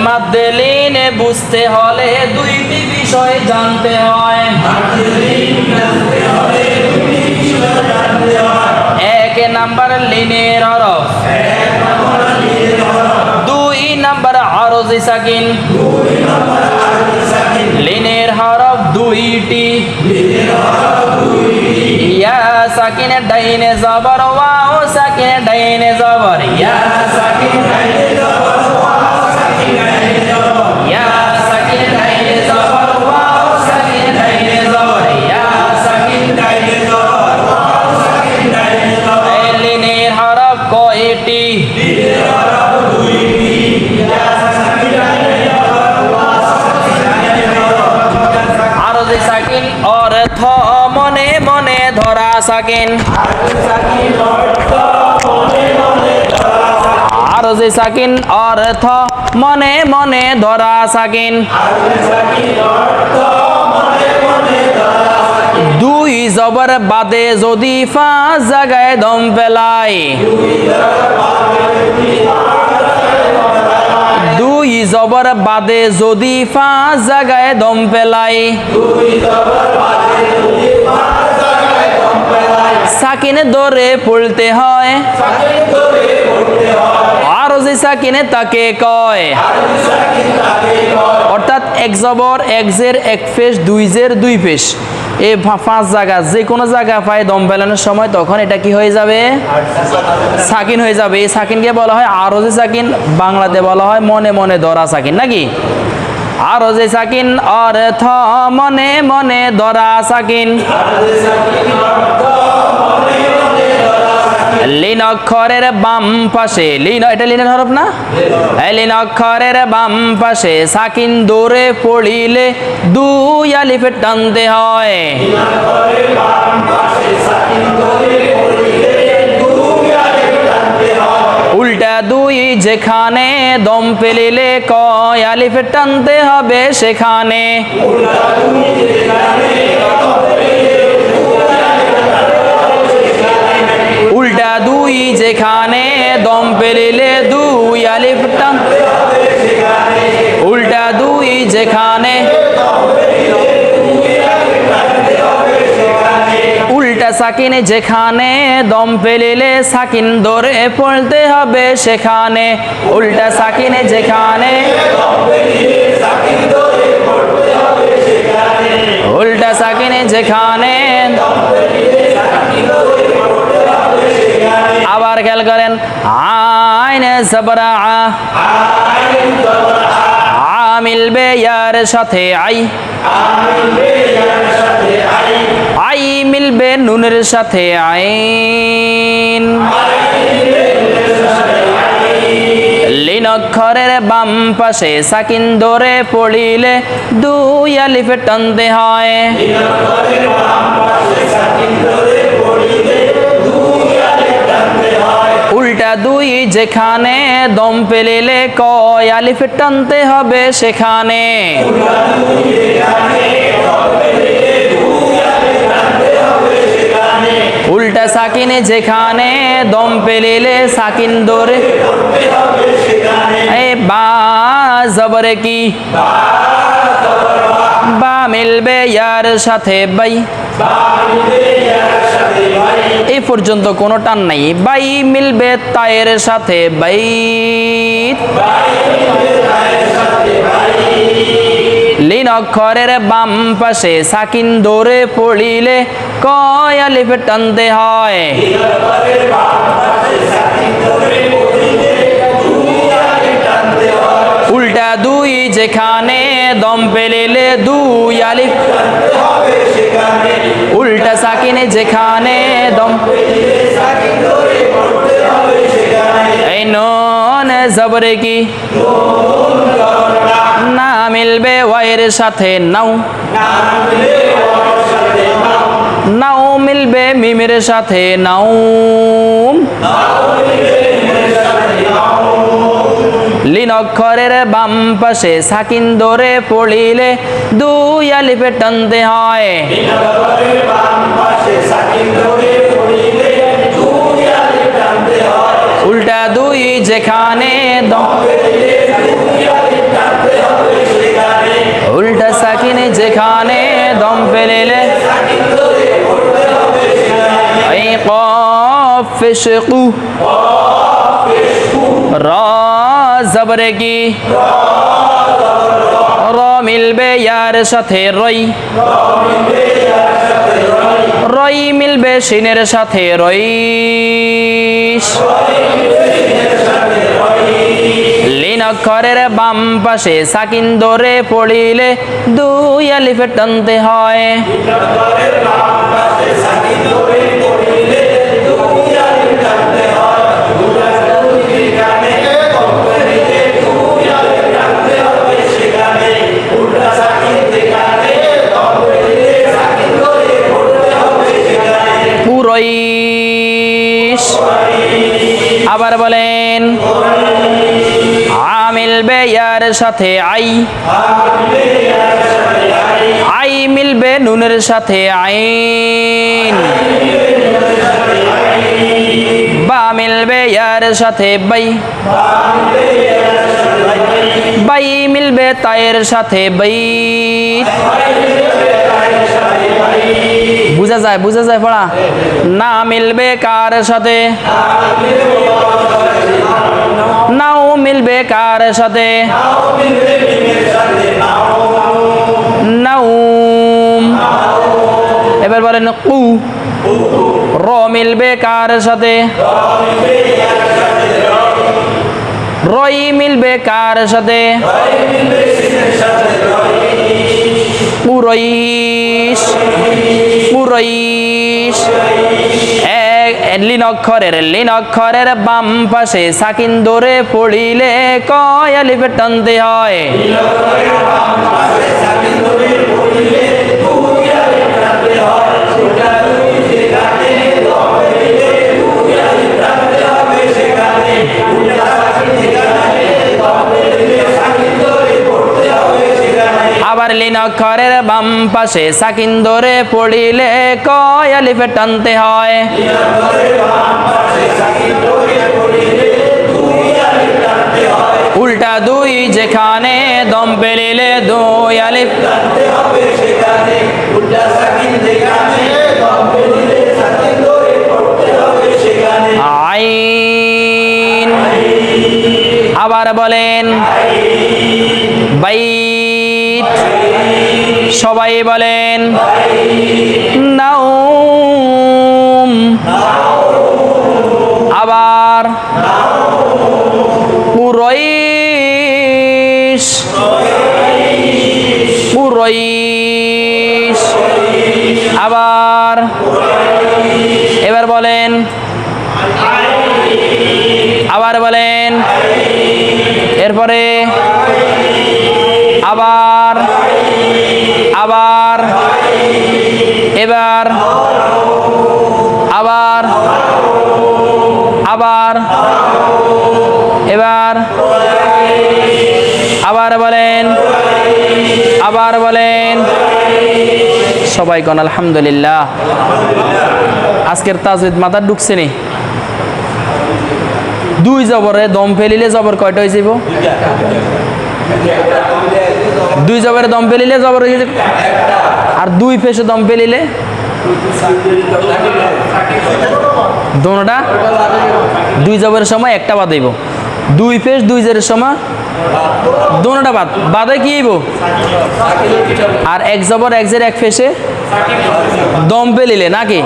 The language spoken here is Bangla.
মাদ্দে লিনে বুঝতে হলে দুইটি বিষয় জানতে হয়। এক নাম্বার লিনের হরফ, দুই নাম্বার আরজি সাকিন। লিনের হরফ দুইটি, ইয়া সাকিনে ডাইনে জবর, ওয়াও সাকিনে ডাইনে জবর, ইয়া সাকিনে ডাইনে জবর, ওয়াও সাকিনে ডাইনে জবর, ইয়া সাকিনে ডাইনে জবর, ওয়াও সাকিনে ডাইনে জবর, ইয়া সাকিনে ডাইনে জবর, ওয়াও সাকিনে ডাইনে জবর। এই লিনের হরফ কয়টি? লিনের হরফ দুইটি, ইয়া সাকিনে ডাইনে জবর, ওয়াও সাকিনে ডাইনে জবর। আরজি সাকিন অর্থ মনে মনে ধরা সাকিন। আরজি সাকিন অর্থ মনে মনে ধরা সাকিন। দুই জবর বাদে যদি পাঁচ জায়গায় দম পেলায়, দুই জবর বাদে যদি পাঁচ জায়গায় দম পেলায়, সাকিনে ধরে পড়তে হয়। আরজি সাকিনে তাকে কয়। অর্থাৎ এক জবর এক জের এক পেশ দুই জের দুই পেশ, এই পাঁচ জায়গা যে কোনো জায়গা পায় দম ফেলানোর সময় তখন এটা কি হয়ে যাবে? সাকিন হয়ে যাবে। এই সাকিনকে বলা হয় আরজি সাকিন, বাংলাতে বলা হয় মনে মনে ধরা সাকিন, নাকি? আরজি সাকিন অর্থ মনে মনে ধরা সাকিন। লিন অক্ষরের বাম পাশে, লিন এটা লিনের হরফ না? লিন অক্ষরের বাম পাশে সাকিন ধরে পড়িলে দুই আলিফে টানতে হয়। উল্টা দুই যেখানে দম পেলিলে কয় আলিফে টানতে হবে সেখানে। উল্টা দুই যেখানে দম পেলিলে দুই আলিফ টানতে হবে সেখানে। উল্টা দুই যেখানে, উল্টা সাকিনে যেখানে দম পেলিলে সাকিন ধরে পড়তে হবে সেখানে। উল্টা সাকিনে যেখানে, উল্টা সাকিনে যেখানে। আবার খেয়াল করেন, আইনে জবরা আ মিলবে ইয়ার সাথে আই, আই মিলবে নুনের সাথে আইন। লিন অক্ষরের বাম পাশে সাকিন ধরে পড়িলে দুই আলিফে টানতে হয়। উল্টা দুই যেখানে দম পেলিলে কয় আলিফে টানতে হবে সেখানে। উল্টা সাকিনে যেখানে দম পেলিলে সাকিন ধরে, এই বা জবরে কি? বা মিলবে ইয়ার সাথে বাই, এই পর্যন্ত কোনো টান নাই। বাই মিলবে তায়ের সাথে বাইত। লিন অক্ষরের বাম পাশে সাকিন ধরে পড়িলে কয় আলিফে টানতে হয়। উল্টা দুই যেখানে দম পেলিলে দুই আলিফ, উল্টা সাকিনে যেখানে দম, এই নুন জবরে কি? না মিলবে ওয়াইয়ের সাথে নাও, নাও মিলবে মিমের সাথে নাউম। লিন অক্ষরের বাম পাশে সাকিন ধরে পড়িলে দুই আলিফে টানতে হয়। উল্টা দুই যেখানে দম, পেলিলে এই কফ ফিশকু র জবরে কি র মিলবে ইয়ার সাথে রই রই মিলবে শিনের সাথে রইস লিন অক্ষরের বাম পাশে সাকিন ধরে পড়িলে দুই আলিফে টানতে হয় আবার বলেন মিলবে ইয়ার সাথে আই আই মিলবে নুনের সাথে আইন বা মিলবে ইয়ার সাথে বাই বাই মিলবে তায়ের সাথে বাইত বুঝা যায় পড়া না মিলবে কার সাথে নাও মিলবে কার সাথে নাউম এবার বলেন কু র মিলবে কার সাথে রই মিলবে কার সাথে পুরইশ পুরইশ লিন অক্ষরের বাম পাশে সাকিন ধরে পড়িলে কয় আলিফে টানতে হয় আবার লিন অক্ষরের বাম পাশে সাকিন ধরে পড়িলে কয় আলিফে টানতে হয় উল্টা দুই যেখানে দম পেলিলে দুই আলিফ আইন আবার বলেন বাইত সবাই বলেন নাউম আবার পুরইশ পুরইশ আবার এবার বলেন আবার বলেন এরপরে আবার আবার এবার আবার আবার এবার আবার বলেন আবার বলেন সবাই কোন আলহামদুলিল্লাহ আজকের তাজউদ মাথা ঢুকছে নি দুই জবরে দম ফেলিলে জবর কয়টা হয়ে যাব দুই জবরে দম ফেলিলে জবর হয়ে যাবে আর দুই পেশে দম ফেলিলে দোনোটা দুই জবরের সময় একটা বাদ হইব দুই পেশ দুই জেরের সময় দোনোটা বাদে কি হইব আর এক জবর এক জের এক পেশে দম ফেলিলে নাকি